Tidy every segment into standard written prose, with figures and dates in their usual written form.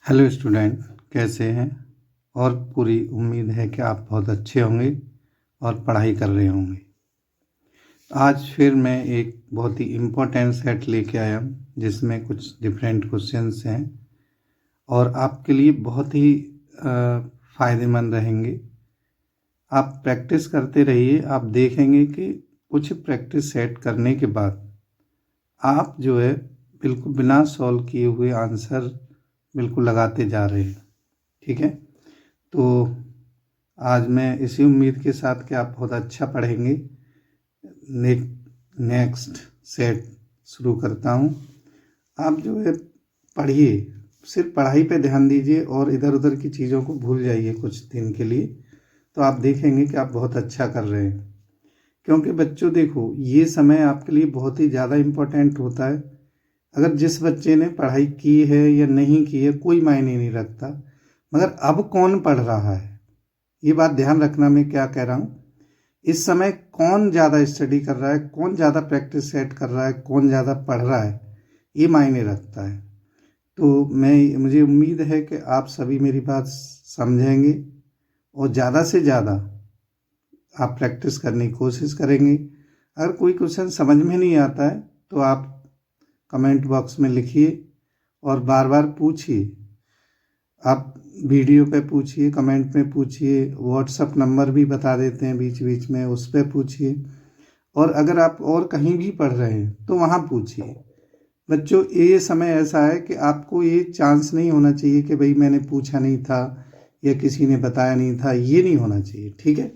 Hello student, कैसे हैं। और पूरी उम्मीद है कि आप बहुत अच्छे होंगे और पढ़ाई कर रहे होंगे। आज फिर मैं एक बहुत ही इम्पोर्टेंट सेट लेके आया हूँ जिसमें कुछ डिफरेंट क्वेश्चंस हैं और आपके लिए बहुत ही फ़ायदेमंद रहेंगे। आप प्रैक्टिस करते रहिए। आप देखेंगे कि कुछ प्रैक्टिस सेट करने के बाद आप जो है बिल्कुल बिना सॉल्व किए हुए आंसर बिल्कुल लगाते जा रहे हैं। ठीक है, तो आज मैं इसी उम्मीद के साथ कि आप बहुत अच्छा पढ़ेंगे नेक्स्ट सेट शुरू करता हूँ। आप जो है पढ़िए, सिर्फ पढ़ाई पे ध्यान दीजिए और इधर उधर की चीज़ों को भूल जाइए कुछ दिन के लिए, तो आप देखेंगे कि आप बहुत अच्छा कर रहे हैं। क्योंकि बच्चों देखो, ये समय आपके लिए बहुत ही ज़्यादा इम्पोर्टेंट होता है। अगर जिस बच्चे ने पढ़ाई की है या नहीं की है कोई मायने नहीं रखता, मगर अब कौन पढ़ रहा है ये बात ध्यान रखना। मैं क्या कह रहा हूँ, इस समय कौन ज़्यादा स्टडी कर रहा है, कौन ज़्यादा प्रैक्टिस सेट कर रहा है, कौन ज़्यादा पढ़ रहा है, ये मायने रखता है। तो मुझे उम्मीद है कि आप सभी मेरी बात समझेंगे और ज़्यादा से ज़्यादा आप प्रैक्टिस करने की कोशिश करेंगे। अगर कोई क्वेश्चन समझ में नहीं आता है तो आप कमेंट बॉक्स में लिखिए और बार बार पूछिए। आप वीडियो पे पूछिए, कमेंट में पूछिए, व्हाट्सअप नंबर भी बता देते हैं बीच बीच में, उस पर पूछिए। और अगर आप और कहीं भी पढ़ रहे हैं तो वहाँ पूछिए। बच्चों, ये समय ऐसा है कि आपको ये चांस नहीं होना चाहिए कि भाई मैंने पूछा नहीं था या किसी ने बताया नहीं था, ये नहीं होना चाहिए। ठीक है,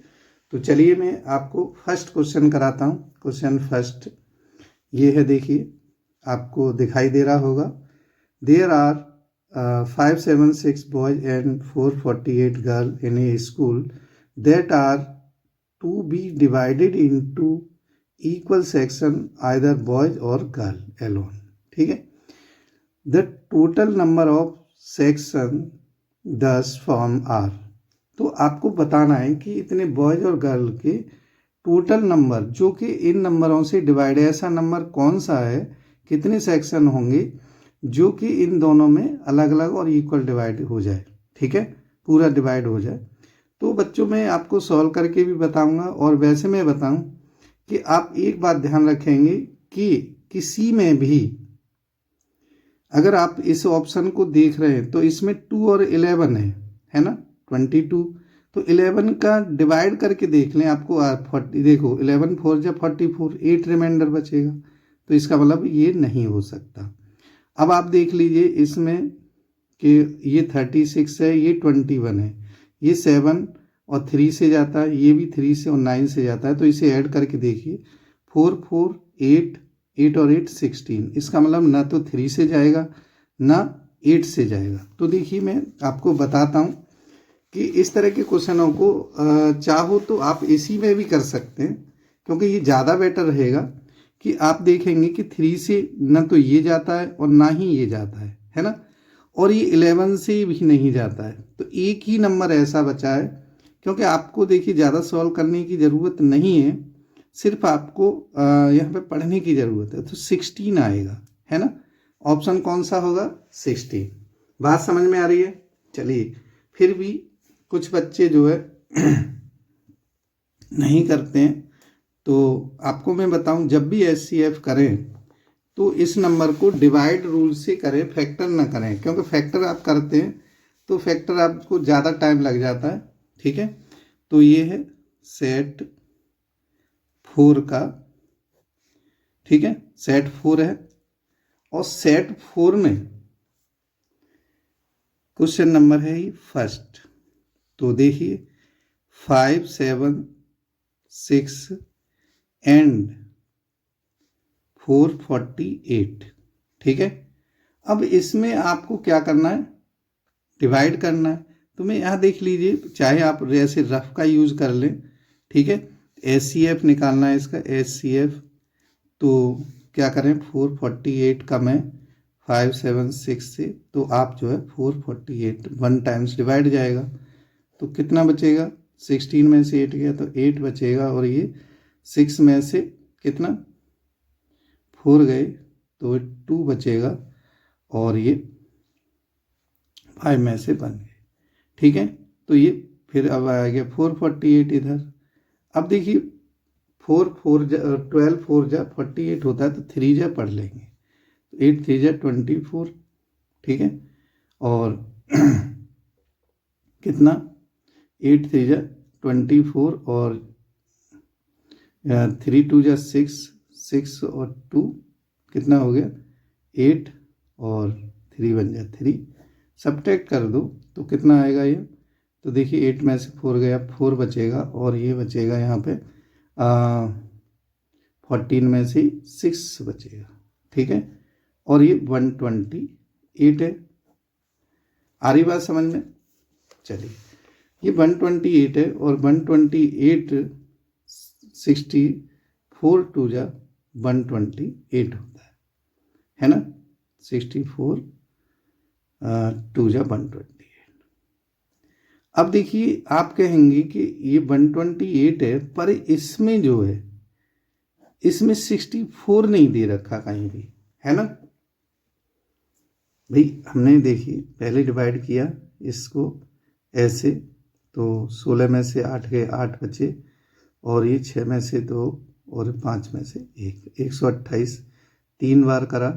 तो चलिए मैं आपको फर्स्ट क्वेश्चन कराता हूँ। क्वेश्चन फर्स्ट ये है, देखिए आपको दिखाई दे रहा होगा। There are 576 boys and 448 girls in a school that are to be divided into equal section, either boys or girl alone. ठीक है, the total number of section 10 form are. तो आपको बताना है कि इतने बॉयज और गर्ल के टोटल नंबर जो कि इन नंबरों से डिवाइड है, ऐसा नंबर कौन सा है, कितने सेक्शन होंगे जो कि इन दोनों में अलग अलग और इक्वल डिवाइड हो जाए। ठीक है, पूरा डिवाइड हो जाए। तो बच्चों मैं आपको सॉल्व करके भी बताऊंगा और वैसे मैं बताऊं कि आप एक बात ध्यान रखेंगे कि किसी में भी अगर आप इस ऑप्शन को देख रहे हैं तो इसमें 2 और 11 है ना, 22। तो 11 का डिवाइड करके देख लें, आपको 40, देखो 11 4 जा 44, 8 रिमाइंडर बचेगा। तो इसका मतलब ये नहीं हो सकता। अब आप देख लीजिए इसमें कि ये 36 है, ये 21 है, ये 7 और 3 से जाता है, ये भी 3 से और 9 से जाता है। तो इसे ऐड करके देखिए, 4 4 8, 8 और 8 16। इसका मतलब ना तो 3 से जाएगा ना 8 से जाएगा। तो देखिए मैं आपको बताता हूँ कि इस तरह के क्वेश्चनों को चाहो तो आप इसी में भी कर सकते हैं, क्योंकि ये ज़्यादा बेटर रहेगा कि आप देखेंगे कि 3 से ना तो ये जाता है और ना ही ये जाता है ना, और ये 11 से भी नहीं जाता है। तो एक ही नंबर ऐसा बचा है, क्योंकि आपको देखिए ज़्यादा सॉल्व करने की ज़रूरत नहीं है, सिर्फ आपको यहाँ पे पढ़ने की ज़रूरत है। तो 16 आएगा, है ना। ऑप्शन कौन सा होगा, 16। बात समझ में आ रही है। चलिए, फिर भी कुछ बच्चे जो है नहीं करते हैं, तो आपको मैं बताऊं, जब भी SCF करें तो इस नंबर को डिवाइड रूल से करें, फैक्टर ना करें। क्योंकि फैक्टर आप करते हैं तो फैक्टर आपको ज़्यादा टाइम लग जाता है। ठीक है, तो ये है सेट 4 का। ठीक है, सेट 4 है और सेट 4 में क्वेश्चन नंबर है ही फर्स्ट। तो देखिए 5 7 6 एंड 448। ठीक है, अब इसमें आपको क्या करना है, डिवाइड करना है। तो मैं यहाँ देख लीजिए, चाहे आप ऐसे रफ का यूज़ कर लें। ठीक है, SCF निकालना है इसका, SCF। तो क्या करें, 448 का मैं 5 7 6 से, तो आप जो है 448 1 टाइम्स डिवाइड जाएगा। तो कितना बचेगा, 16 में से 8 गया तो 8 बचेगा, और ये 6 में से कितना 4 गए तो 2 बचेगा, और ये 5 में से बन गए। ठीक है, तो ये फिर अब आ गया 448 इधर। अब देखिए 12 4 जा 48 होता है, तो 3 जा पढ़ लेंगे, 8 3 जा 24। ठीक है, और कितना 8 3 जा 24 और 3 2 जा 6, 6 और 2 कितना हो गया 8 और 3 बन जाए 3। सब्ट्रैक्ट कर दो तो कितना आएगा ये, तो देखिए 8 में से 4 गया, 4 बचेगा और ये बचेगा यहाँ पे 14 में से 6 बचेगा। ठीक है, और ये 128 है। आ रही बात समझ में? चलिए, ये 128 है और 128 64 2 जा 128 होता है ना, 64 2 जा 128। अब देखिए आप कहेंगे कि ये 128 है, पर इसमें जो है इसमें 64 नहीं दे रखा कहीं भी, है ना भाई। हमने देखिए पहले डिवाइड किया इसको ऐसे, तो 16 में से 8 गए, 8 बचे, और ये 6 में से 2 और 5 में से 1, 128 3 बार करा,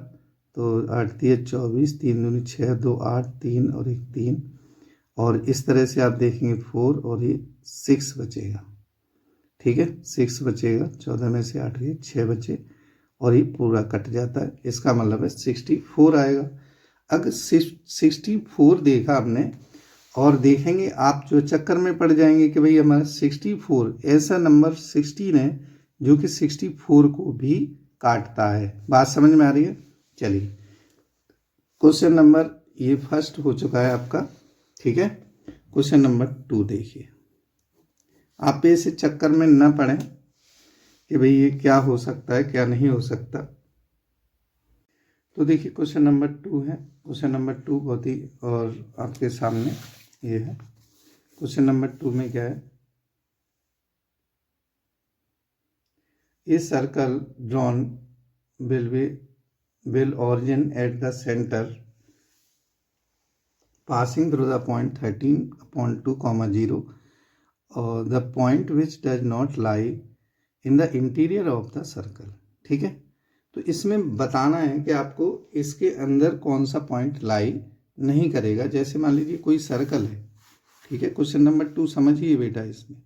तो 8 3 24, 3 दूनी 6, 2 8, 3 और 1 3, और इस तरह से आप देखेंगे 4 और ये 6 बचेगा। ठीक है, 6 बचेगा, 14 में से 8 गए, 6 बचे, और ये पूरा कट जाता है। इसका मतलब है 64 आएगा। अगर 64 देखा आपने, और देखेंगे आप जो चक्कर में पड़ जाएंगे कि भाई हमारा 64 ऐसा नंबर 16 है जो कि 64 को भी काटता है। बात समझ में आ रही है? चलिए, क्वेश्चन नंबर ये फर्स्ट हो चुका है आपका। ठीक है, क्वेश्चन नंबर 2 देखिए। आप ऐसे चक्कर में न पड़ें कि भाई ये क्या हो सकता है क्या नहीं हो सकता। तो देखिए क्वेश्चन नंबर 2 है। क्वेश्चन नंबर 2 बहुत ही और आपके सामने ये है। क्वेश्चन नंबर 2 में क्या है, a circle drawn will origin at the center passing through the point 13/2, 0, the point which does not lie in the interior of the circle। ठीक है, तो इसमें बताना है कि आपको इसके अंदर कौन सा पॉइंट लाई नहीं करेगा। जैसे मान लीजिए कोई सर्कल है। ठीक है, क्वेश्चन नंबर 2 समझिए बेटा इसमें,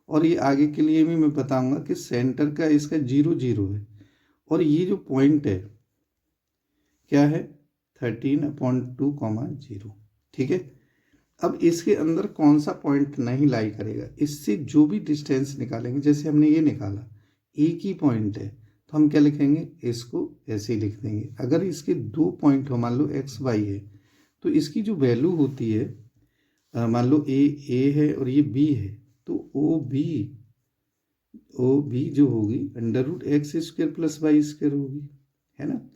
और ये आगे के लिए भी मैं बताऊंगा कि सेंटर का इसका 0 0 है, और ये जो पॉइंट है क्या है 13/2, 0। ठीक है, अब इसके अंदर कौन सा पॉइंट नहीं लाई करेगा, इससे जो भी डिस्टेंस निकालेंगे, जैसे हमने ये निकाला एक ही पॉइंट है, तो हम क्या लिखेंगे, इसको ऐसे ही लिख देंगे। अगर इसके 2 पॉइंट हो, मान लो x y है, तो इसकी जो वैल्यू होती है, मान लो ए है और ये b है, तो ओ बी जो होगी √x² + y² होगी, है ना।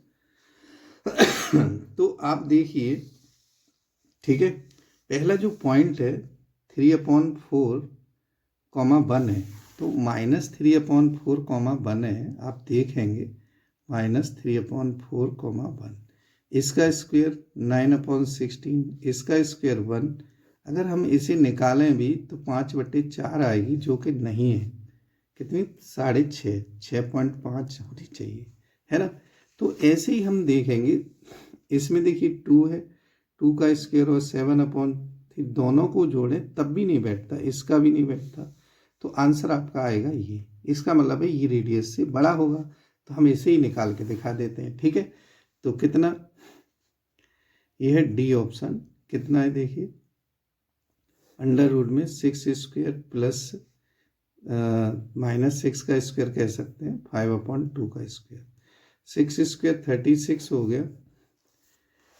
तो आप देखिए, ठीक है, पहला जो पॉइंट है 3/4, 1 है, तो -3/4, 1 है। आप देखेंगे -3/4, 1, इसका स्क्वायर 9/16, इसका स्क्वायर 1। अगर हम इसे निकालें भी तो 5/4 आएगी, जो कि नहीं है। कितनी 6.5, 6.5 होनी चाहिए, है ना। तो ऐसे ही हम देखेंगे, इसमें देखिए 2 है, 2 का स्क्वायर और 7/3, दोनों को जोड़ें तब भी नहीं बैठता, इसका भी नहीं बैठता, तो आंसर आपका आएगा ये। इसका मतलब है ये रेडियस से बड़ा होगा, तो हम इसे ही निकाल के दिखा देते हैं। ठीक है, तो कितना, ये है डी ऑप्शन। कितना है देखिए, √6² प्लस -6 का स्क्वायर कह सकते हैं, 5/2 का स्क्वायर, 6² 36 हो गया।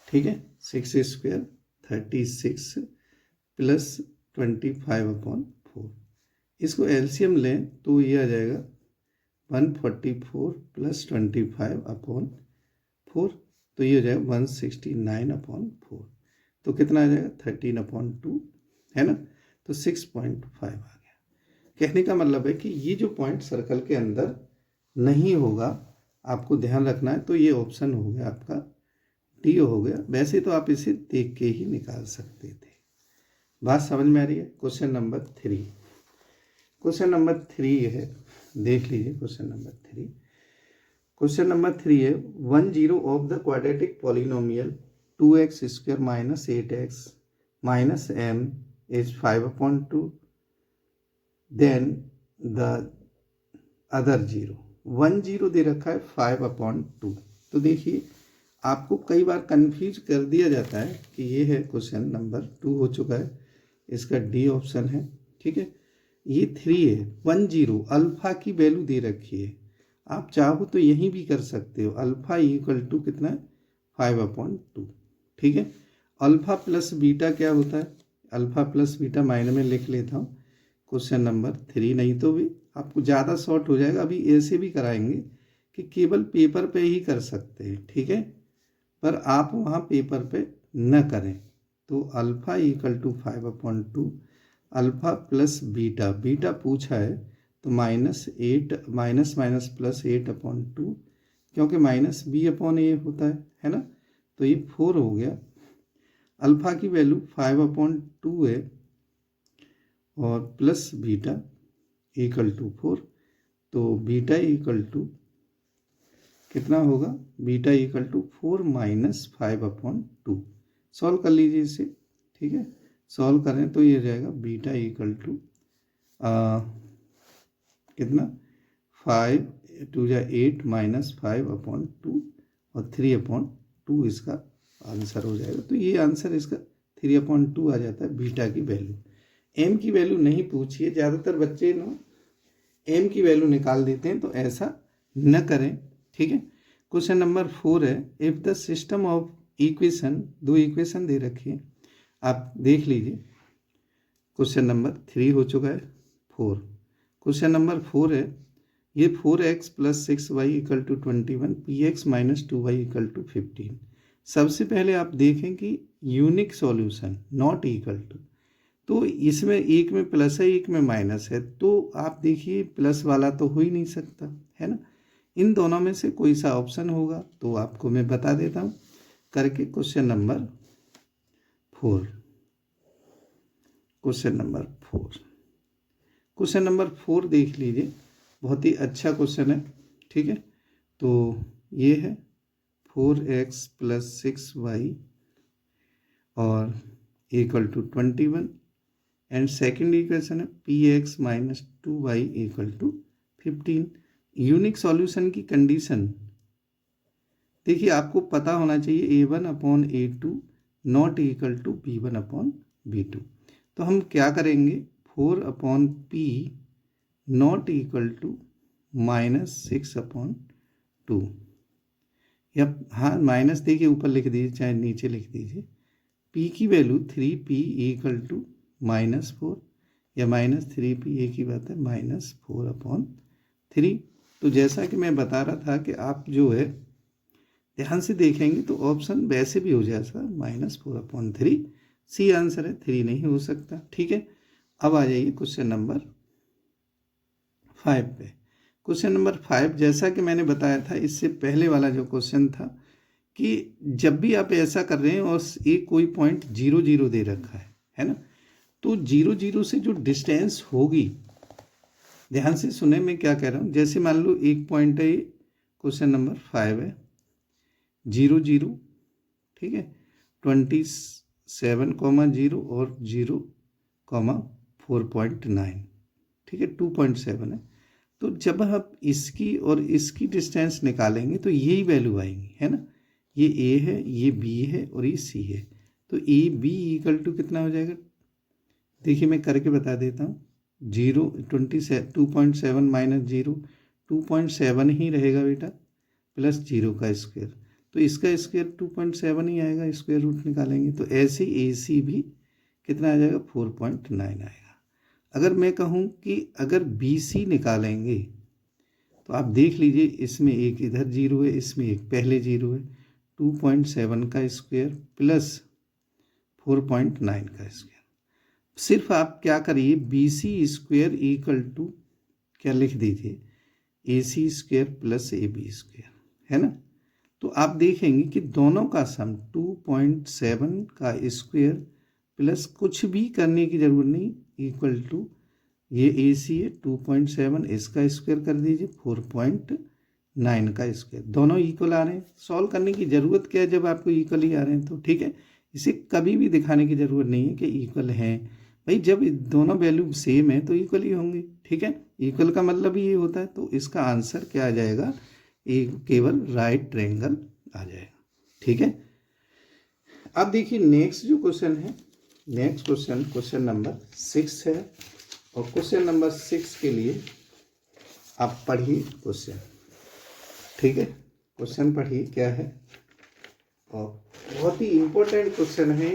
ठीक है, 6² 36 प्लस 25/4, इसको एलसीएम लें तो ये आ जाएगा 144 प्लस 25/4, तो ये हो जाएगा 169/4, तो कितना आ जाएगा 13/2, है ना। तो 6.5 आ गया। कहने का मतलब है कि ये जो पॉइंट सर्कल के अंदर नहीं होगा, आपको ध्यान रखना है। तो ये ऑप्शन हो गया आपका डी हो गया। वैसे तो आप इसे देख के ही निकाल सकते थे। बात समझ में आ रही है? क्वेश्चन नंबर 3, क्वेश्चन नंबर 3 है, देख लीजिए क्वेश्चन नंबर 3। क्वेश्चन नंबर 3 है 10 of the quadratic polynomial 2x square minus 8x minus m is 5/2, then the other 10 दे रखा है 5/2। तो देखिए आपको कई बार कंफ्यूज कर दिया जाता है कि ये है क्वेश्चन नंबर 2 हो चुका है, इसका डी ऑप्शन है। ठीक है, ये 3 है। 10 अल्फा की वैल्यू दे रखी है, आप चाहो तो यहीं भी कर सकते हो। अल्फा इक्वल टू कितना है 5/2। ठीक है, अल्फा प्लस बीटा क्या होता है? अल्फा प्लस बीटा माइनर में लिख लेता हूँ क्वेश्चन नंबर 3, नहीं तो भी आपको ज़्यादा शॉर्ट हो जाएगा। अभी ऐसे भी कराएंगे कि केवल पेपर पे ही कर सकते हैं। ठीक है, पर आप वहाँ पेपर पे न करें। तो alpha equal to 5/2 alpha plus beta, beta पूछा है तो -8 माइनस माइनस प्लस 8/2, क्योंकि माइनस b/a होता है ना। तो ये 4 हो गया। अल्फ़ा की वैल्यू 5/2 है और प्लस बीटा इक्वल टू 4। तो बीटा इक्वल टू कितना होगा? Beta equal to 4 minus 5/2। Solve कर लीजिए इसे। ठीक है, सॉल्व करें तो ये हो जाएगा बीटा इक्वल टू कितना 5 × 8 माइनस 5/2 और 3/2 इसका आंसर हो जाएगा। तो ये आंसर इसका 3/2 आ जाता है बीटा की वैल्यू। एम की वैल्यू नहीं पूछिए, ज़्यादातर बच्चे ना एम की वैल्यू निकाल देते हैं, तो ऐसा न करें। ठीक है, क्वेश्चन नंबर 4 है if the system of equation, 2 equation दे रखी है, आप देख लीजिए। क्वेश्चन नंबर 3 हो चुका है 4। क्वेश्चन नंबर 4 है ये 4x + 6y = 21 px - 2y = 15। सबसे पहले आप देखें कि unique solution not equal to, तो इसमें एक में प्लस है एक में माइनस है, तो आप देखिए प्लस वाला तो हो ही नहीं सकता, है ना। इन दोनों में से कोई सा ऑप्शन होगा तो आपको मैं बता देता हूँ करके। Question number 4, question number 4, question number 4 देख लीजिए, बहुत ही अच्छा क्वेश्चन है। ठीक है, तो ये है 4x + 6y और = 21 एंड सेकेंड इक्वेशन है px - 2y = 15। यूनिक सॉल्यूशन की कंडीशन देखिए, आपको पता होना चाहिए a1/a2 not equal to b1/b2। तो हम क्या करेंगे 4/p नॉट इक्वल टू -6/2, या हाँ माइनस देखिए ऊपर लिख दीजिए चाहे नीचे लिख दीजिए। p की वैल्यू 3p = -4 या -3p, एक ही बात है, -4/3। तो जैसा कि मैं बता रहा था कि आप जो है ध्यान से देखेंगे तो ऑप्शन वैसे भी हो जाएगा -4/3। सी आंसर है, 3 नहीं हो सकता। ठीक है, अब आ जाइए क्वेश्चन नंबर 5 पे। क्वेश्चन नंबर 5 जैसा कि मैंने बताया था इससे पहले वाला जो क्वेश्चन था कि जब भी आप ऐसा कर रहे हैं और एक कोई पॉइंट 0 0 दे रखा है ना, तो 0 0 से जो डिस्टेंस होगी, ध्यान से सुने मैं क्या कह रहा हूँ। जैसे मान लो एक पॉइंट है, क्वेश्चन नंबर 5 है 0 0, ठीक है, 27,0 और 0,4.9, ठीक है, 2.7 है। तो जब आप इसकी और इसकी डिस्टेंस निकालेंगे तो यही वैल्यू आएंगी, है ना। ये ए है, ये बी है और ये सी है। तो ए बी = कितना हो जाएगा? देखिए मैं करके बता देता हूँ। 2.7 - 0 2.7 ही रहेगा बेटा, प्लस 0 का स्क्वायर, तो इसका स्क्वायर 2.7 ही आएगा, स्क्वायर रूट निकालेंगे तो ऐसे ए सी भी कितना आ जाएगा 4.9 आएगा। अगर मैं कहूँ कि अगर बी सी निकालेंगे तो आप देख लीजिए, इसमें एक इधर 0 है, इसमें एक पहले 0 है, 2.7 का स्क्वायर प्लस 4.9 का स्क्वायर। सिर्फ आप क्या करिए BC² = क्या लिख दीजिए AC² + AB², है ना। तो आप देखेंगे कि दोनों का सम 2.7 का स्क्वायर प्लस कुछ भी करने की ज़रूरत नहीं इक्वल टू ये AC है 2.7, इसका स्क्वायर कर दीजिए 4.9 का स्क्वायर, दोनों इक्वल आ रहे हैं। सॉल्व करने की ज़रूरत क्या है जब आपको इक्वल ही आ रहे हैं तो, ठीक है। इसे कभी भी दिखाने की ज़रूरत नहीं है कि इक्वल हैं भाई, जब दोनों वैल्यू सेम है तो इक्वल ही होंगे, ठीक है। इक्वल का मतलब ही ये होता है। तो इसका आंसर क्या आ जाएगा, एक केवल राइट ट्रायंगल आ जाएगा, ठीक है। अब देखिए नेक्स्ट जो क्वेश्चन है, नेक्स्ट क्वेश्चन नंबर 6 है। और क्वेश्चन नंबर 6 के लिए आप पढ़िए क्वेश्चन, ठीक है। क्वेश्चन पढ़िए क्या है, और बहुत ही इम्पोर्टेंट क्वेश्चन है।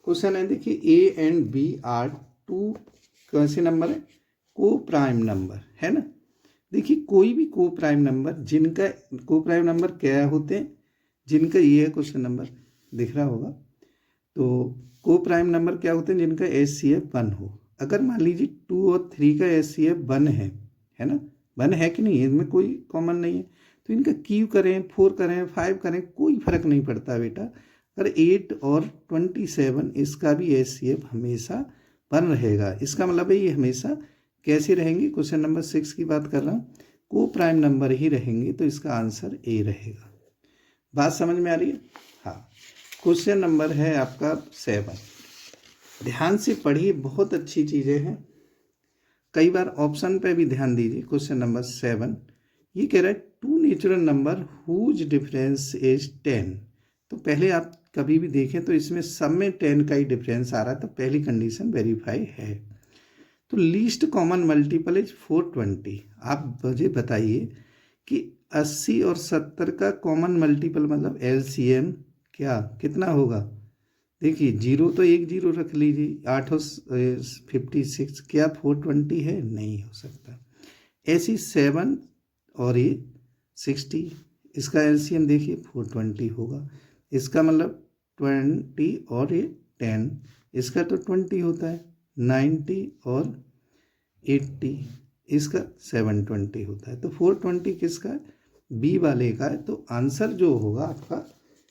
क्वेश्चन है देखिए, A and B are two कैसे नंबर है, को प्राइम नंबर है ना। देखिए कोई भी को प्राइम नंबर, जिनका को प्राइम नंबर क्या होते हैं, जिनका ये है क्वेश्चन नंबर दिख रहा होगा। तो को प्राइम नंबर क्या होते हैं, जिनका HCF 1 हो। अगर मान लीजिए 2 और 3 का HCF 1 है ना, 1 है कि नहीं, इनमें कोई कॉमन नहीं है, तो इनका क्यू करें, 4 करें, 5 करें, कोई फर्क नहीं पड़ता बेटा। अगर 8 और 27 इसका भी HCF हमेशा 1 रहेगा। इसका मतलब है ये हमेशा कैसे रहेंगे, क्वेश्चन नंबर 6 की बात कर रहा हूँ, को प्राइम नंबर ही रहेंगे। तो इसका आंसर A रहेगा। बात समझ में आ रही है। हाँ, क्वेश्चन नंबर है आपका 7। ध्यान से पढ़िए, बहुत अच्छी चीज़ें हैं। कई बार ऑप्शन पे भी ध्यान दीजिए। क्वेश्चन नंबर 7 ये कह रहा है 2 natural number whose difference is 10। तो पहले आप कभी भी देखें तो इसमें सब में 10 का ही डिफरेंस आ रहा है, तो पहली कंडीशन वेरीफाई है। तो लीस्ट कॉमन मल्टीपल इज 420। आप मुझे बताइए कि 80 और 70 का कॉमन मल्टीपल मतलब LCM क्या कितना होगा। देखिए 0 तो एक 0 रख लीजिए, 8 और 56 क्या 420 है, नहीं हो सकता। ऐसी 7 और ये 60, इसका LCM देखिए 420 होगा। इसका मतलब 20 और ये 10, इसका तो 20 होता है। 90 और 80, इसका 720 होता है। तो 420 किसका है, बी वाले का है। तो आंसर जो होगा आपका,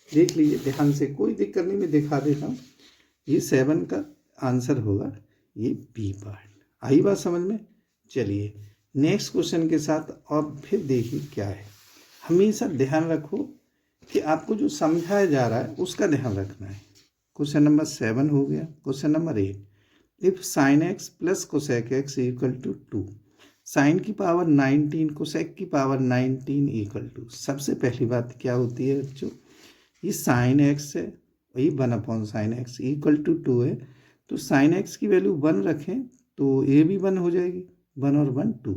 देख लीजिए ध्यान से, कोई दिक्कत नहीं, मैं दिखा देता हूँ। ये 7 का आंसर होगा ये बी पार्ट। आई बात समझ में। चलिए नेक्स्ट क्वेश्चन के साथ अब फिर देखिए क्या है। हमेशा ध्यान रखो कि आपको जो समझाया जा रहा है उसका ध्यान रखना है। क्वेश्चन नंबर 7 हो गया। Question number 8, if sine x plus cosec x equal to 2, sine की पावर 19 कोसेक की पावर 19 इक्वल टू। सबसे पहली बात क्या होती है बच्चों, ये साइन एक्स है, वही 1/साइन एक्स इक्वल टू 2 है। तो साइन एक्स की वैल्यू 1 रखें तो ये भी 1 हो जाएगी, 1 और 1 2।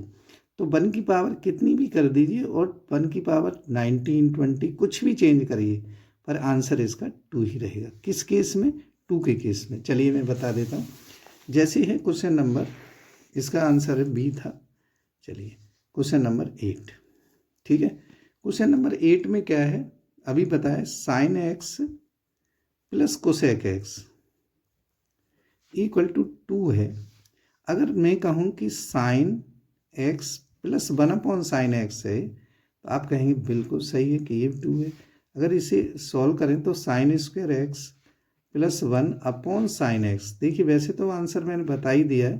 तो 1 की पावर कितनी भी कर दीजिए और 1 की पावर 19 20 कुछ भी चेंज करिए, पर आंसर इसका 2 ही रहेगा। किस केस में, 2 के केस में। चलिए मैं बता देता हूँ। जैसे है क्वेश्चन नंबर, इसका आंसर है बी था। चलिए क्वेश्चन नंबर 8, ठीक है। क्वेश्चन नंबर 8 में क्या है अभी बताएं, sine x plus cosec x equal to 2 है। अगर मैं कहूँ कि साइन एक्स प्लस 1/साइन एक्स है, तो आप कहेंगे बिल्कुल सही है कि ये 2 है। अगर इसे सॉल्व करें तो साइन स्क्वायर एक्स प्लस 1/साइन एक्स, देखिए वैसे तो आंसर मैंने बता ही दिया है,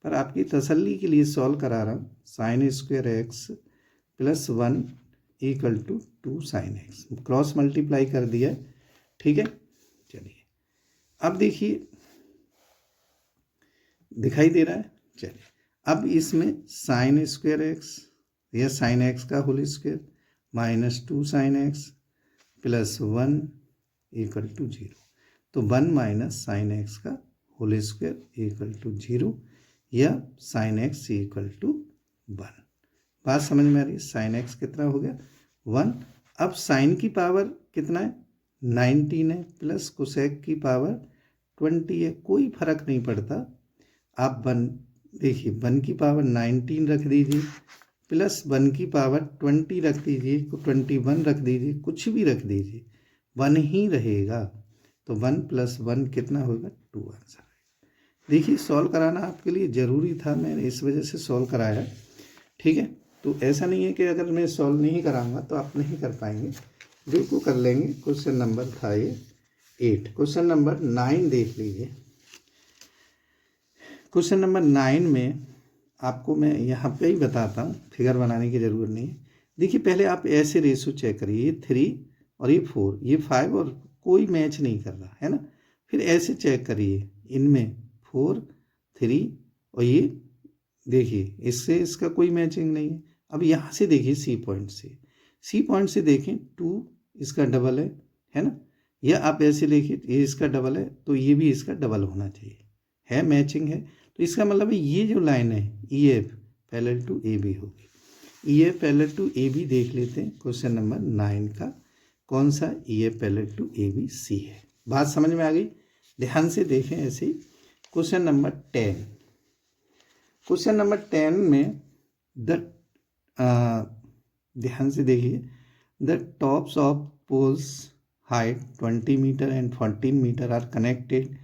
पर आपकी तसल्ली के लिए सॉल्व करा रहा हूँ। Sine square x plus 1 equal to 2 sine x, cross multiply कर दिया है, ठीक है। चलिए अब देखिए दिखाई दे रहा है। चलिए अब इसमें साइन स्क्वायर एक्स या साइन एक्स का whole square minus 2 sine x plus 1 equal to 0। तो 1 माइनस साइन एक्स का होल स्क्वायर इक्वल टू 0 या साइन एक्स इक्वल टू 1। बात समझ में आ रही है। साइन एक्स कितना हो गया 1। अब साइन की पावर कितना है 19 है, प्लस कोसेक की पावर 20 है, कोई फर्क नहीं पड़ता। आप 1 देखिए 1 की पावर 19 रख दीजिए, प्लस 1 की पावर 20 रख दीजिए, 21 रख दीजिए, कुछ भी रख दीजिए, 1 ही रहेगा। तो 1 + 1 कितना होगा 2 आंसर। देखिए सॉल्व कराना आपके लिए ज़रूरी था, मैंने इस वजह से सॉल्व कराया, ठीक है। तो ऐसा नहीं है कि अगर मैं सॉल्व नहीं कराऊंगा तो आप नहीं कर पाएंगे, बिल्कुल कर लेंगे। क्वेश्चन नंबर था ये 8। क्वेश्चन नंबर 9 देख लीजिए। क्वेश्चन नंबर 9 में आपको मैं यहाँ पे ही बताता हूँ, फिगर बनाने की ज़रूरत नहीं है। देखिए पहले आप ऐसे रेशो चेक करिए, ये 3 और ये 4, ये 5 और कोई मैच नहीं कर रहा है ना। फिर ऐसे चेक करिए, इनमें 4, 3 और ये देखिए इससे इसका कोई मैचिंग नहीं है। अब यहाँ से देखिए सी पॉइंट से देखें 2 इसका डबल है ना। या आप ऐसे देखिए ये इसका डबल है तो ये भी इसका डबल होना चाहिए, है मैचिंग है। तो इसका मतलब ये जो लाइन है E F parallel to A B होगी। E F parallel to A B देख लेते हैं क्वेश्चन नंबर 9 का, कौन सा E F parallel to A B C है। बात समझ में आ गई? ध्यान से देखें ऐसे ही। क्वेश्चन नंबर 10, क्वेश्चन नंबर 10 में ध्यान से देखिए, the tops of poles height 20 metre and 14 metre are connected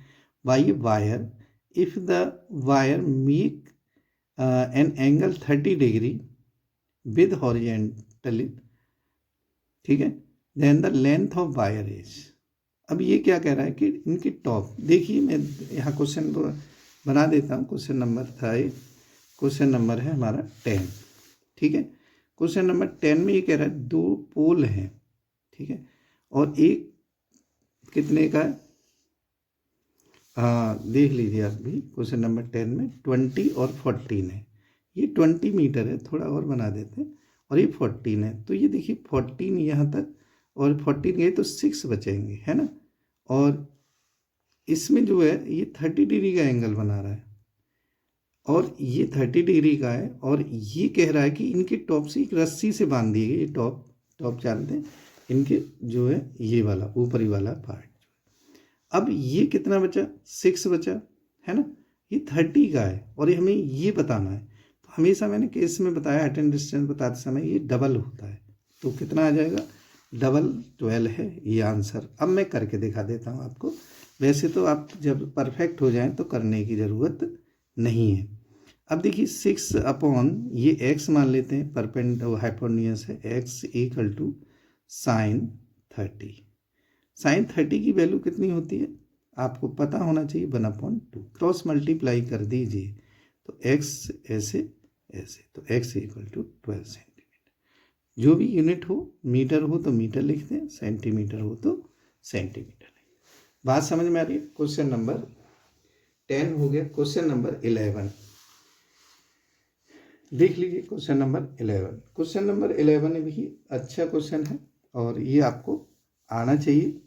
by a wire if the wire make an angle 30 degree with horizontally, ठीक है, then the length of wire is। अब ये क्या कह रहा है कि इनकी टॉप देखिए, मैं यहाँ क्वेश्चन बना देता हूँ। क्वेश्चन नंबर था ये, क्वेश्चन नंबर है हमारा 10, ठीक है। क्वेश्चन नंबर 10 में ये कह रहा है 2 पोल हैं, ठीक है, और एक कितने का है, हाँ देख लीजिए आप भी। क्वेश्चन नंबर 10 में 20 और 14 है। ये 20 मीटर है, थोड़ा और बना देते हैं, और ये 14 है। तो ये देखिए 14 यहाँ तक और 14 गए तो 6 बचेंगे, है ना। और इसमें जो है ये 30 डिग्री का एंगल बना रहा है और ये 30 डिग्री का है। और ये कह रहा है कि इनके टॉप से एक रस्सी से बांध दिए गए, ये टॉप जानते हैं, इनके जो है ये वाला ऊपरी वाला पार्ट। अब ये कितना बचा, 6 बचा, है ना। ये 30 का है और ये हमें ये बताना है। तो हमेशा मैंने केस में बताया, हाइट एंड डिस्टेंस बताते समय ये डबल होता है। तो कितना आ जाएगा, डबल 12 है ये आंसर। अब मैं करके दिखा देता हूँ आपको। वैसे तो आप जब परफेक्ट हो जाएं तो करने की ज़रूरत नहीं है। अब देखिए 6 अपॉन ये x मान लेते हैं, परपेंडिकुलर हाइपोटेन्यूज है, x equal to sine 30। Sine 30 की वैल्यू कितनी होती है आपको पता होना चाहिए, 1/2। क्रॉस मल्टीप्लाई कर दीजिए तो x ऐसे ऐसे, तो x इक्वल टू 12 सेंटीमीटर। जो भी यूनिट हो, मीटर हो तो मीटर लिख दें, सेंटीमीटर हो तो सेंटीमीटर लिख। बात समझ में आ रही है? क्वेश्चन नंबर 10 हो गया। क्वेश्चन नंबर 11 देख लीजिए। क्वेश्चन नंबर 11, क्वेश्चन नंबर 11 भी अच्छा क्वेश्चन है और ये आपको आना चाहिए।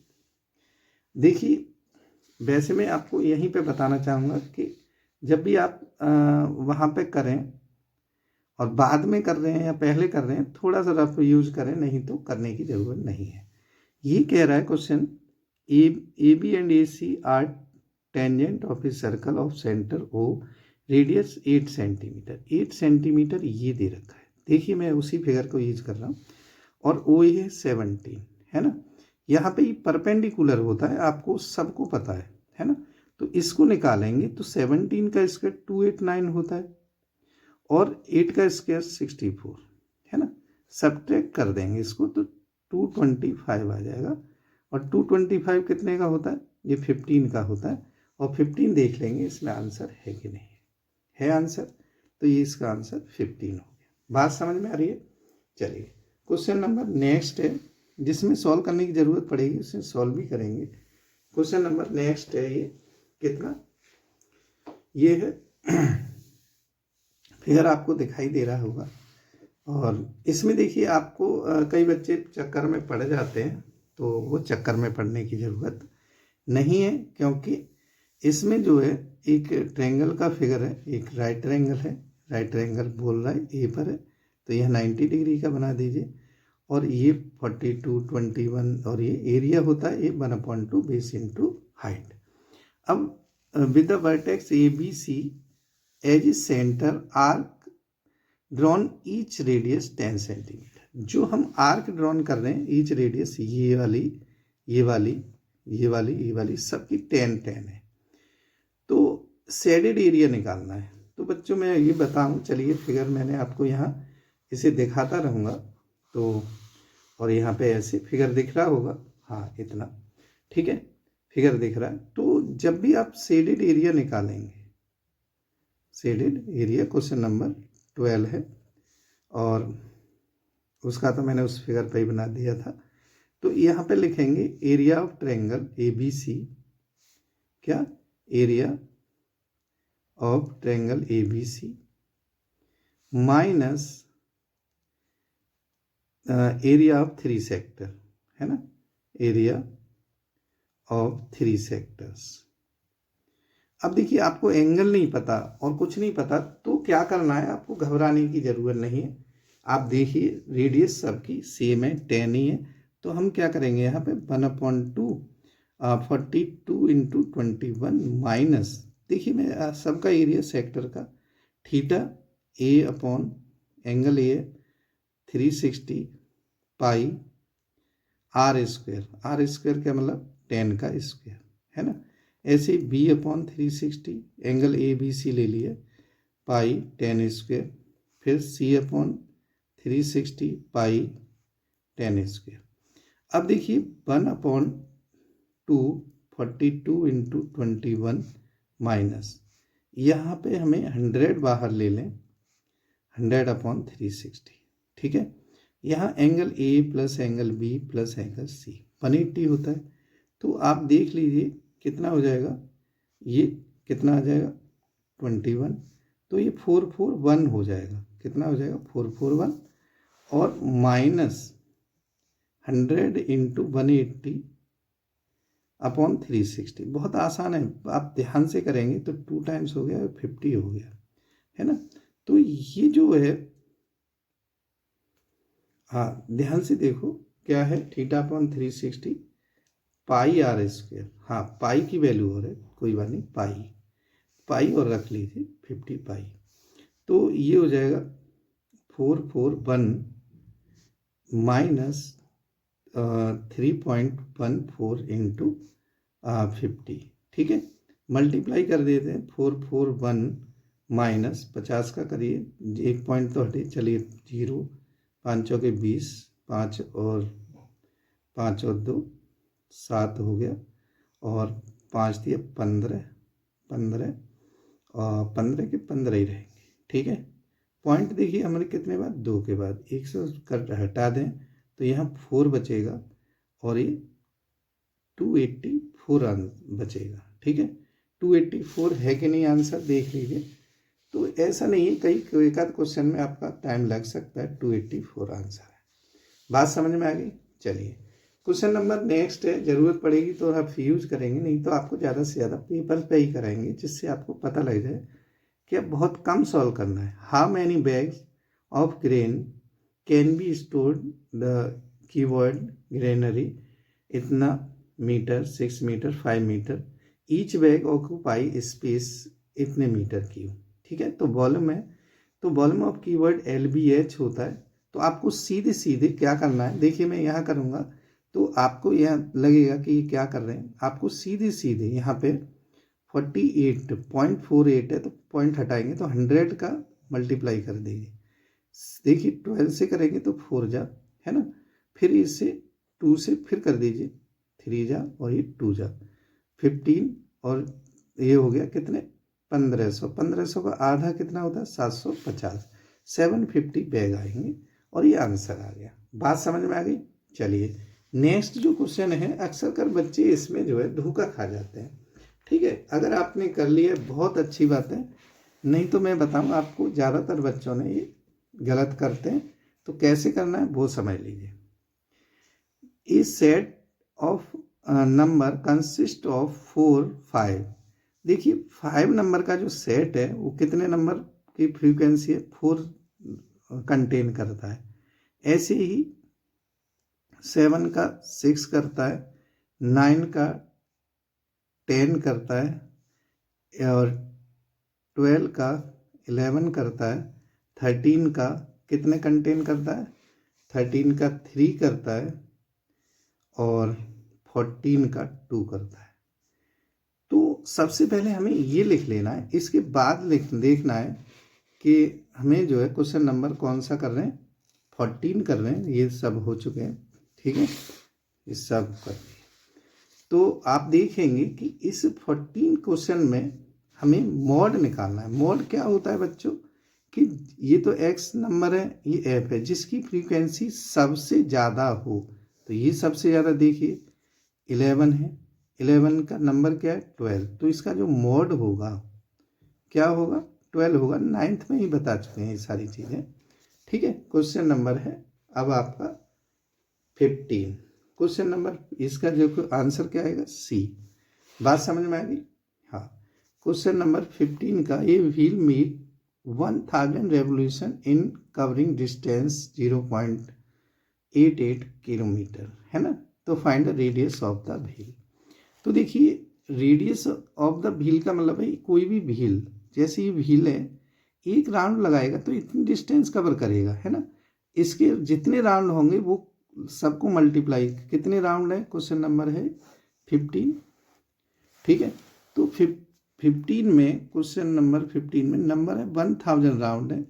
देखिए वैसे मैं आपको यहीं पे बताना चाहूँगा कि जब भी आप वहाँ पे करें और बाद में कर रहे हैं या पहले कर रहे हैं, थोड़ा सा रफ यूज़ करें, नहीं तो करने की ज़रूरत नहीं है। ये कह रहा है question, A B and A C are tangent of a circle of centre O radius 8 centimetre. 8 centimetre ये दे रखा है। देखिए मैं उसी फिगर को यूज कर रहा हूँ। और ओ है 17, है ना। यहाँ पे परपेंडिकुलर होता है, आपको सबको पता है ना। तो इसको निकालेंगे तो 17 का स्क्वायर 289 होता है और 8 का स्क्वायर 64, है ना। सब्ट्रैक्ट कर देंगे इसको तो 225 आ जाएगा। और 225 कितने का होता है, ये 15 का होता है। और 15 देख लेंगे इसमें आंसर है कि नहीं है आंसर, तो ये इसका आंसर 15 हो गया। बात समझ में आ रही है? चलिए क्वेश्चन नंबर नेक्स्ट है, जिसमें सॉल्व करने की ज़रूरत पड़ेगी, उसमें सॉल्व भी करेंगे। क्वेश्चन नंबर नेक्स्ट है, ये कितना, ये है फिगर आपको दिखाई दे रहा होगा। और इसमें देखिए आपको कई बच्चे चक्कर में पड़ जाते हैं, तो वो चक्कर में पड़ने की ज़रूरत नहीं है, क्योंकि इसमें जो है एक ट्रायंगल का फिगर है, एक राइट ट्रायंगल है। राइट ट्रायंगल बोल रहा है ए पर है, तो यह 90 डिग्री का बना दीजिए। और ये 42, 21 और ये एरिया होता है ये 1/2 बेस इंटू हाइट। अब with the vertex A B C as a centre arc drawn each radius 10 centimetre. जो हम आर्क ड्रॉन कर रहे हैं, ईच रेडियस ये वाली, ये वाली, ये वाली, ये वाली, सबकी 10 है। तो शेडेड एरिया निकालना है। तो बच्चों मैं ये बताऊं, चलिए फिगर मैंने आपको यहाँ इसे दिखाता रहूँगा तो, और यहाँ पे ऐसे फिगर दिख रहा होगा, हाँ इतना, ठीक है, फिगर दिख रहा है। तो जब भी आप शेडेड एरिया निकालेंगे, शेडेड एरिया क्वेश्चन नंबर 12 है, और उसका तो मैंने उस फिगर पे ही बना दिया था। तो यहाँ पे लिखेंगे एरिया ऑफ ट्रायंगल ABC, क्या, area of triangle ABC minus area of 3 sector, है ना, एरिया ऑफ 3 सेक्टर्स। अब देखिए आपको एंगल नहीं पता और कुछ नहीं पता तो क्या करना है, आपको घबराने की ज़रूरत नहीं है। आप देखिए रेडियस सबकी सेम है, 10 ही है, तो हम क्या करेंगे यहाँ पे 1/2 42 इंटू 21 माइनस, देखिए मैं सबका एरिया सेक्टर का, theta A upon angle A 360 pi R square, R square क्या मतलब 10 का स्क्वायर, है ना। ऐसे B अपॉन 360 एंगल ABC ले लिए, पाई 10 स्क्वायर, फिर C अपॉन 360 पाई 10 स्क्वायर। अब देखिए 1/2 42 इंटू 21 माइनस, यहाँ पे हमें 100 बाहर ले लें, 100 अपॉन 360, ठीक है। यहाँ angle A plus angle B plus angle C 180 होता है। तो आप देख लीजिए कितना हो जाएगा, ये कितना आ जाएगा 21, तो ये 441 हो जाएगा, कितना हो जाएगा 441, और माइनस 100 इंटू 180 अपॉन 360, बहुत आसान है, आप ध्यान से करेंगे तो 2 टाइम्स हो गया, 50 हो गया, है ना। तो ये जो है, हाँ ध्यान से देखो क्या है, थीटा अपॉन 360 पाई R स्क्वायर, हाँ पाई की वैल्यू हो रही है, कोई बात नहीं, पाई और रख लीजिए 50 पाई, तो ये हो जाएगा 441 माइनस 3.14 इंटू 50, ठीक है, मल्टीप्लाई कर देते हैं, 441 माइनस 50 का करिए, 1 पॉइंट तो हटे, चलिए 0, 5 चौके 20, 5 और 2 7 हो गया, और 5 दिए 15 और 15 के 15 ही रहेंगे, ठीक है। पॉइंट देखिए हमारे कितने बाद, 2 के बाद 1 से हटा दें तो यहाँ 4 बचेगा, और ये 284 बचेगा, ठीक है। 284 है कि नहीं, आंसर देख लीजिए। तो ऐसा नहीं है, कई एक आध क्वेश्चन में आपका टाइम लग सकता है, 284 आंसर है। बात समझ में आ गई। चलिए क्वेश्चन नंबर नेक्स्ट है, ज़रूरत पड़ेगी तो आप यूज करेंगे, नहीं तो आपको ज़्यादा से ज़्यादा पेपर पे ही कराएंगे, जिससे आपको पता लग जाए कि अब बहुत कम सॉल्व करना है। How many bags of grain can be stored the keyword granary, इतना metre, 6 metre, 5 metre, each bag occupy space इतने मीटर क्यूब, ठीक है। तो वॉल्यूम है, तो वॉल्यूम ऑफ कीवर्ड LBH होता है। तो आपको सीधे सीधे क्या करना है, देखिए मैं यहाँ करूँगा तो आपको यह लगेगा कि ये क्या कर रहे हैं, आपको सीधे सीधे यहाँ पे 48.48 है, तो पॉइंट हटाएंगे तो 100 का मल्टीप्लाई कर देंगे, देखिए 12 से करेंगे तो 4 जा, है ना, फिर इससे 2 से फिर कर दीजिए, 3 जा, और ये 2 जा, 15, और ये हो गया कितने 1500 का आधा कितना होता है 750, 750 बैग आएंगे, और ये आंसर आ गया। बात समझ में आ गई। चलिए नेक्स्ट जो क्वेश्चन है, अक्सर कर बच्चे इसमें जो है धोखा खा जाते हैं, ठीक है। अगर आपने कर लिया बहुत अच्छी बात है, नहीं तो मैं बताऊं आपको, ज़्यादातर बच्चों ने ये गलत करते हैं, तो कैसे करना है वो समझ लीजिए। A set of number consist of 4 5, देखिए 5 नंबर का जो सेट है वो कितने नंबर की फ्रीक्वेंसी है, 4 कंटेन करता है। ऐसे ही 7 का 6 करता है, 9 का 10 करता है, और 12 का 11 करता है, 13 का कितने कंटेन करता है, 13 का 3 करता है, और 14 का 2 करता है। तो सबसे पहले हमें ये लिख लेना है, इसके बाद देखना है कि हमें जो है क्वेश्चन नंबर कौन सा कर रहे हैं, 14 कर रहे हैं। ये सब हो चुके हैं, ठीक है, ये सब कर दिए। तो आप देखेंगे कि इस 14 क्वेश्चन में हमें मॉड निकालना है। मॉड क्या होता है बच्चों, कि ये तो एक्स नंबर है, ये एफ है, जिसकी फ्रीक्वेंसी सबसे ज़्यादा हो। तो ये सबसे ज़्यादा देखिए 11 है, 11 का नंबर क्या है 12, तो इसका जो मॉड होगा क्या होगा 12 होगा। 9th में ही बता चुके हैं ये सारी चीज़ें, ठीक है। क्वेश्चन नंबर है अब आपका 15। क्वेश्चन नंबर इसका जो आंसर क्या आएगा, सी। बात समझ में आ गई। हाँ, क्वेश्चन नंबर 15 का, ये wheel make 1000 revolution in covering distance 0.88 kilometre, है ना। तो find the radius of the wheel. तो देखिए रेडियस ऑफ द व्हील का मतलब है कोई भी व्हील, जैसे ये व्हील है, एक राउंड लगाएगा तो इतनी डिस्टेंस कवर करेगा, है ना। इसके जितने राउंड होंगे वो सबको मल्टीप्लाई, कितने राउंड है, क्वेश्चन नंबर है 15, ठीक है। तो 15 में, क्वेश्चन नंबर 15 में नंबर है 1000 राउंड है,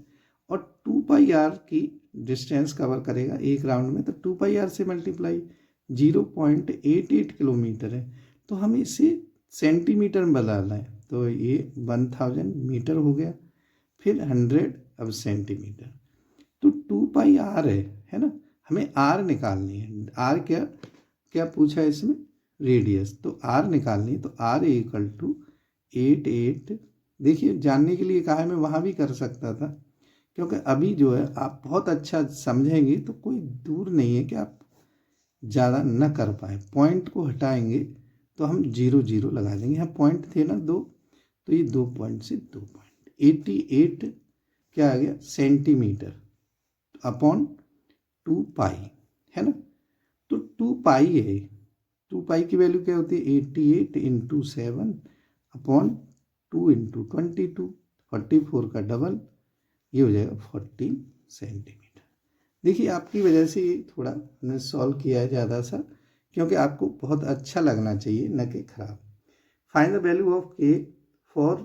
और 2πr की डिस्टेंस कवर करेगा एक राउंड में, तो 2πr से मल्टीप्लाई 0.88 किलोमीटर है। तो हम इसे सेंटीमीटर में बदलना है, तो ये 1000 मीटर हो गया, फिर 100 अब सेंटीमीटर, तो 2πr है ना। हमें r निकालनी है। r क्या क्या पूछा है इसमें, रेडियस, तो r निकालनी है। तो r इक्वल टू 88, देखिए जानने के लिए कहा है, मैं वहाँ भी कर सकता था, क्योंकि अभी जो है आप बहुत अच्छा समझेंगे तो कोई दूर नहीं है कि आप ज़्यादा न कर पाए। पॉइंट को हटाएंगे तो हम 0 0 लगा देंगे। यहाँ पॉइंट थे ना 2, तो ये 2 पॉइंट से 2 पॉइंट, 88 क्या आ गया सेंटीमीटर अपॉन 2π, है ना। तो 2π है, 2π की वैल्यू क्या होती है 88 इंटू 7 अपॉन 2 इंटू 22, 44 का डबल, ये हो जाएगा 14 सेंटीमीटर। देखिए आपकी वजह से ये थोड़ा हमने सॉल्व किया है ज़्यादा सा, क्योंकि आपको बहुत अच्छा लगना चाहिए, न कि खराब। Find the value of k for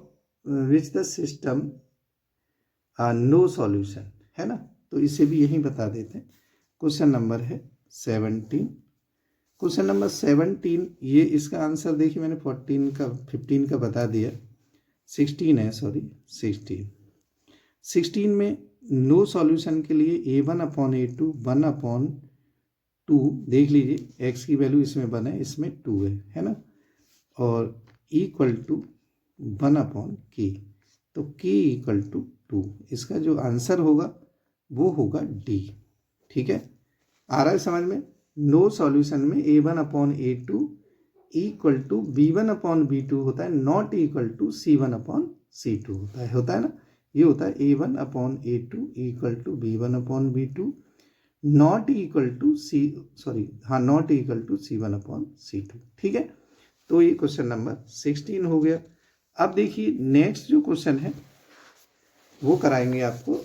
which the system no solution, है ना। तो इसे भी यहीं बता देते हैं। क्वेश्चन नंबर है 17। क्वेश्चन नंबर 17, ये इसका आंसर देखिए मैंने 15 का बता दिया, 16 है, सॉरी 16 में नो सॉल्यूशन के लिए a1/a2 1/2 देख लीजिए, x की वैल्यू इसमें 1 है, इसमें 2 है ना, और इक्वल टू 1/k, तो k इक्वल टू 2। इसका जो आंसर होगा वो होगा D, ठीक है। आ रहा है समझ में। नो सॉल्यूशन में a1/a2 इक्वल टू b1/b2 होता है, नॉट इक्वल टू c1/c2 होता है ना। ये होता है a1/a2 equal to b1/b2 not equal to not equal to c1/c2, ठीक है। तो ये क्वेश्चन नंबर 16 हो गया। अब देखिए नेक्स्ट जो क्वेश्चन है वो कराएंगे आपको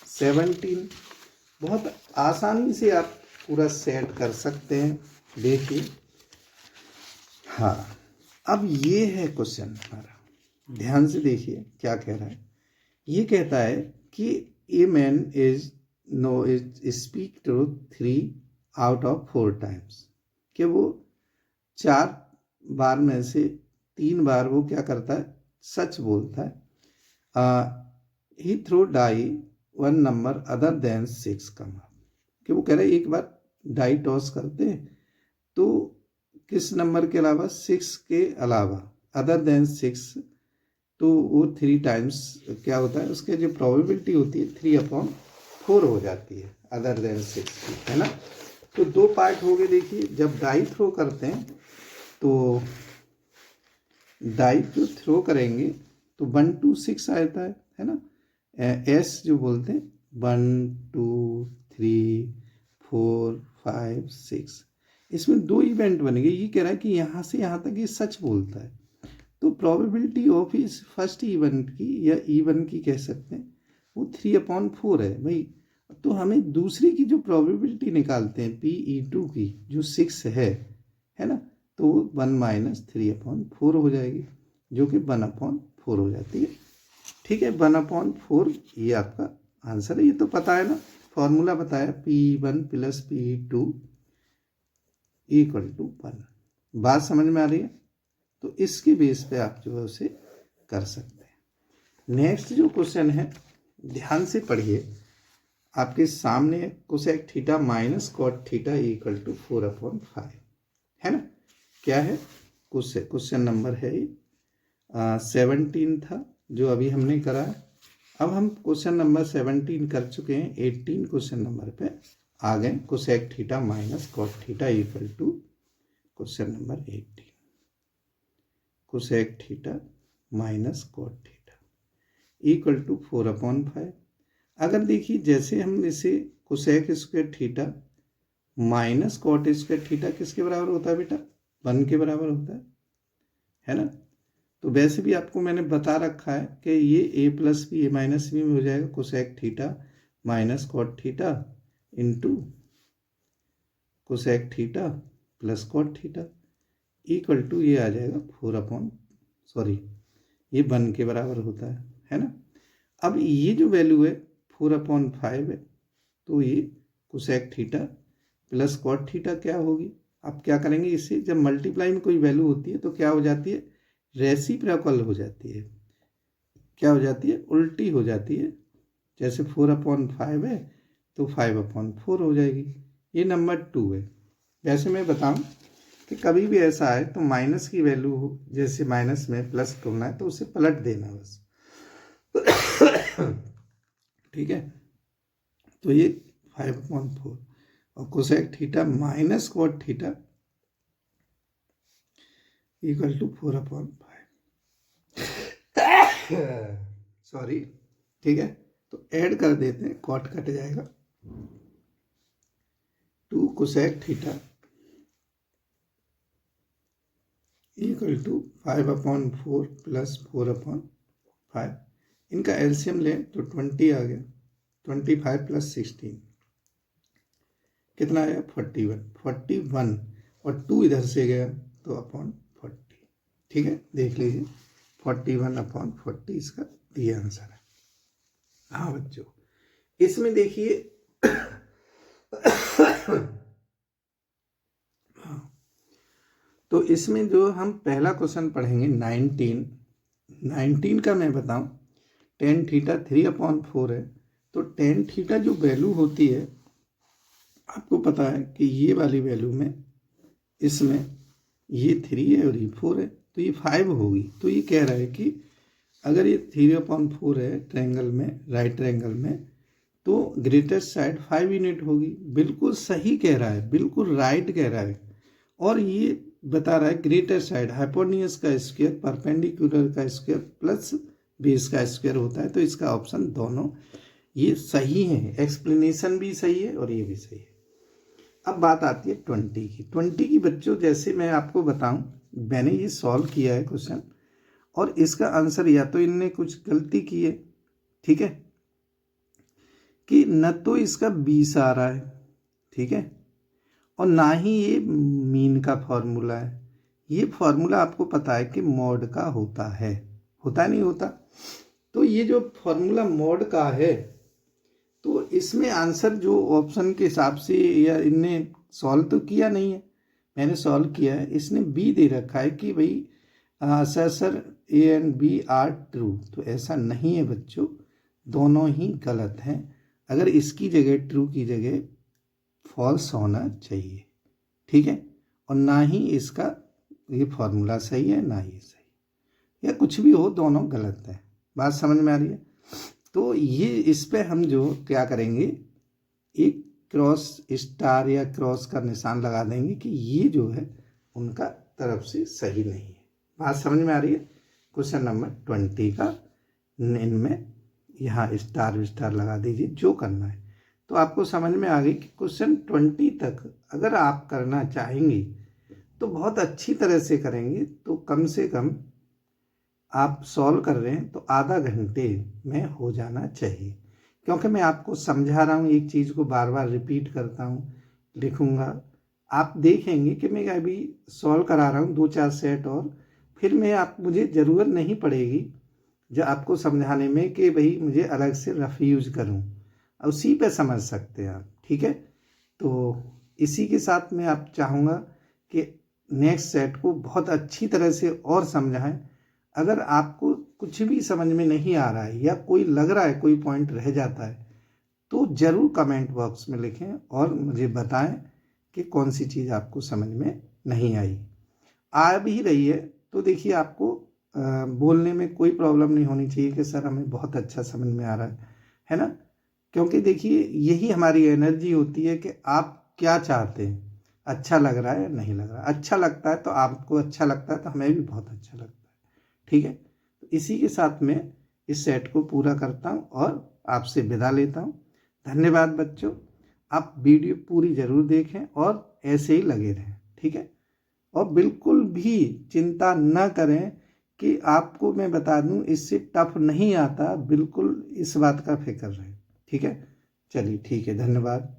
17। बहुत आसानी से आप पूरा सेट कर सकते हैं, देखिए। हाँ, अब ये है क्वेश्चन हमारा, ध्यान से देखिए क्या कह रहा है। ये कहता है कि a man is speak to 3 out of 4 times, कि वो 4 बार में से 3 बार वो क्या करता है, सच बोलता है। He throw die 1 number other than 6 come up, कि वो कह रहे एक बार डाई टॉस करते हैं तो किस नंबर के अलावा, 6 के अलावा, अदर देन 6, तो वो 3 टाइम्स क्या होता है, उसके जो प्रोबेबिलिटी होती है 3/4 हो जाती है, अदर देन 6 की, है ना। तो 2 पार्ट हो गए। देखिए जब डाई थ्रो करते हैं तो डाई जो थ्रो करेंगे तो 1 2 6 आता है ना। एस जो बोलते हैं 1 2 3 4 5 6, इसमें 2 इवेंट बनेंगे। ये कह रहा है कि यहाँ से यहाँ तक ये सच बोलता है, तो प्रोबेबिलिटी ऑफ इस फर्स्ट इवेंट की या इवन की कह सकते हैं वो 3/4 है भाई। तो हमें दूसरी की जो प्रोबेबिलिटी निकालते हैं PE2 की, जो 6 है ना, तो वो 1 - 3/4 हो जाएगी, जो कि 1/4 हो जाती है। ठीक है, 1/4 ये आपका आंसर है। ये तो पता है ना, फॉर्मूला बताया, P1 + P2 = 1। बात समझ में आ रही है? तो इसके बेस पे आप जो है उसे कर सकते हैं। नेक्स्ट जो क्वेश्चन है, ध्यान से पढ़िए, आपके सामने cosec theta minus cot theta = 4/5 है ना। क्या है क्वेश्चन नंबर है 17 था जो अभी हमने करा है। अब हम क्वेश्चन नंबर 17 कर चुके हैं, 18 क्वेश्चन नंबर पे आ गए। Cosec theta minus cot theta = question number 18, cosec theta minus cot theta = 4/5। अगर देखिए, जैसे हम इसे cosec square theta minus cot square theta किसके बराबर होता है बेटा? 1 के बराबर होता है ना। तो वैसे भी आपको मैंने बता रखा है कि ये a + b a - b में हो जाएगा cosec theta minus cot theta into cosec theta plus cot theta = ये आ जाएगा 1 के बराबर होता है ना। अब ये जो वैल्यू है 4/5 है, तो ये cosec theta plus cot theta क्या होगी? आप क्या करेंगे, इससे जब मल्टीप्लाई में कोई वैल्यू होती है तो क्या हो जाती है? रेसिप्रोकल हो जाती है। क्या हो जाती है? उल्टी हो जाती है। जैसे 4/5 है तो 5/4 हो जाएगी। ये नंबर 2 है। वैसे मैं बताऊं कि कभी भी ऐसा है तो माइनस की वैल्यू हो, जैसे माइनस में प्लस तोड़ना है तो उसे पलट देना बस। ठीक है, तो ये 5/4 और cosec theta minus cot theta = 4/5। Sorry, ठीक है, तो ऐड कर देते हैं, कॉट कट जाएगा। 2 कोसेक थीटा = 5/4 + 4/5। इनका एलसीएम लें तो 20 आ गया। 25 + 16 कितना आया? 41 और 2 इधर से गया तो /40। ठीक है, देख लीजिए 41/40 इसका ये आंसर है। हाँ बच्चों, इसमें देखिए तो इसमें जो हम पहला क्वेश्चन पढ़ेंगे 19 का मैं बताऊं, tan थीटा 3/4 है। तो tan थीटा जो वैल्यू होती है, आपको पता है कि ये वाली वैल्यू में इसमें ये 3 है और ये 4 है, तो ये 5 होगी। तो ये कह रहा है कि अगर ये 3/4 है ट्रायंगल में, राइट ट्रायंगल में, तो ग्रेटेस्ट साइड 5 यूनिट होगी। बिल्कुल सही कह रहा है, बिल्कुल राइट कह रहा है। और ये बता रहा है ग्रेटेस्ट साइड हाइपोटेन्यूज का स्क्वायर परपेंडिकुलर का स्क्वायर प्लस बेस का स्क्वायर होता है। तो इसका ऑप्शन दोनों ये सही है, एक्सप्लेनेशन भी सही है और ये भी सही है। अब बात आती है 20 की बच्चों, जैसे मैं आपको बताऊं, मैंने ये सॉल्व किया है क्वेश्चन और इसका आंसर या तो इनने कुछ गलती की है, ठीक है, कि न तो इसका 20 आ रहा है, ठीक है, और ना ही ये मीन का फॉर्मूला है। ये फॉर्मूला आपको पता है कि मॉड का होता है नहीं होता? तो ये जो फॉर्मूला मॉड का है, तो इसमें आंसर जो ऑप्शन के हिसाब से, या इनने सॉल्व तो किया नहीं है, मैंने सॉल्व किया है, इसने बी दे रखा है कि भाई sir A and B are true. तो ऐसा नहीं है बच्चों, दोनों ही गलत हैं। अगर इसकी जगह ट्रू की जगह फॉल्स होना चाहिए, ठीक है, और ना ही इसका ये फॉर्मूला सही है ना ये सही, या कुछ भी हो, दोनों गलत है। बात समझ में आ रही है? तो ये इस पे हम जो क्या करेंगे, एक क्रॉस स्टार या क्रॉस का निशान लगा देंगे कि ये जो है उनका तरफ से सही नहीं है। बात समझ में आ रही है? क्वेश्चन नंबर 20 का इनमें यहाँ स्टार लगा दीजिए, जो करना है। तो आपको समझ में आ गई कि क्वेश्चन 20 तक अगर आप करना चाहेंगे तो बहुत अच्छी तरह से करेंगे तो कम से कम आप सॉल्व कर रहे हैं तो आधा घंटे में हो जाना चाहिए। क्योंकि मैं आपको समझा रहा हूँ, एक चीज़ को बार बार रिपीट करता हूँ, लिखूँगा, आप देखेंगे कि मैं अभी सॉल्व करा रहा हूँ 2-4 सेट और फिर मुझे ज़रूरत नहीं पड़ेगी जो आपको समझाने में कि भाई मुझे अलग से रफ यूज करूं, उसी पे समझ सकते हैं आप। ठीक है, तो इसी के साथ मैं आप चाहूँगा कि नेक्स्ट सेट को बहुत अच्छी तरह से और समझाएं। अगर आपको कुछ भी समझ में नहीं आ रहा है या कोई लग रहा है कोई पॉइंट रह जाता है तो ज़रूर कमेंट बॉक्स में लिखें और मुझे बताएं कि कौन सी चीज़ आपको समझ में नहीं आई। आ भी रही है तो देखिए आपको बोलने में कोई प्रॉब्लम नहीं होनी चाहिए कि सर हमें बहुत अच्छा समझ में आ रहा है ना। क्योंकि देखिए यही हमारी एनर्जी होती है कि आप क्या चाहते हैं, अच्छा लग रहा है या नहीं लग रहा। अच्छा लगता है तो आपको अच्छा लगता है तो हमें भी बहुत अच्छा लगता है। ठीक है, तो इसी के साथ मैं इस सेट को पूरा करता हूँ और आपसे विदा लेता हूँ। धन्यवाद बच्चों, आप वीडियो पूरी ज़रूर देखें और ऐसे ही लगे रहें। ठीक है, और बिल्कुल भी चिंता न करें कि आपको मैं बता दूं इससे टफ नहीं आता, बिल्कुल इस बात का फिक्र रहे। ठीक है, चलिए ठीक है, धन्यवाद।